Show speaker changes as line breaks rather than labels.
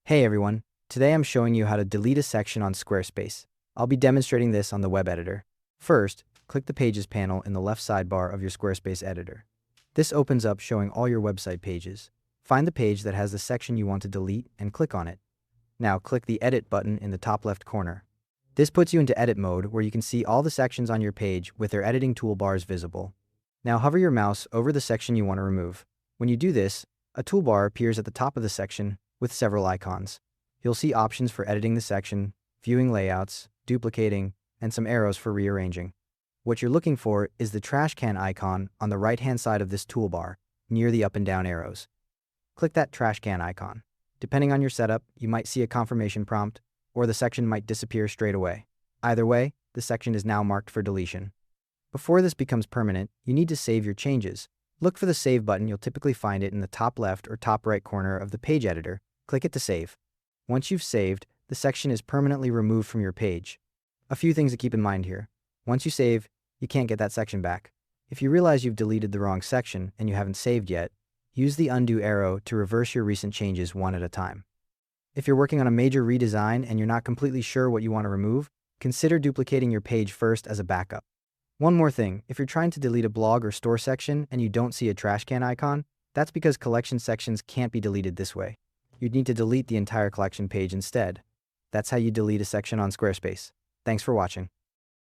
Hey everyone, today I'm showing you how to delete a section on Squarespace. I'll be demonstrating this on the web editor. First, click the Pages panel in the left sidebar of your Squarespace editor. This opens up showing all your website pages. Find the page that has the section you want to delete and click on it. Now click the Edit button in the top left corner. This puts you into edit mode where you can see all the sections on your page with their editing toolbars visible. Now hover your mouse over the section you want to remove. When you do this, a toolbar appears at the top of the section with several icons. You'll see options for editing the section, viewing layouts, duplicating, and some arrows for rearranging. What you're looking for is the trash can icon on the right-hand side of this toolbar, near the up and down arrows. Click that trash can icon. Depending on your setup, you might see a confirmation prompt, or the section might disappear straight away. Either way, the section is now marked for deletion. Before this becomes permanent, you need to save your changes. Look for the Save button. You'll typically find it in the top left or top right corner of the page editor. Click it to save. Once you've saved, the section is permanently removed from your page. A few things to keep in mind here. Once you save, you can't get that section back. If you realize you've deleted the wrong section and you haven't saved yet, use the undo arrow to reverse your recent changes one at a time. If you're working on a major redesign and you're not completely sure what you want to remove, consider duplicating your page first as a backup. One more thing, if you're trying to delete a blog or store section and you don't see a trash can icon, that's because collection sections can't be deleted this way. You'd need to delete the entire collection page instead. That's how you delete a section on Squarespace. Thanks for watching.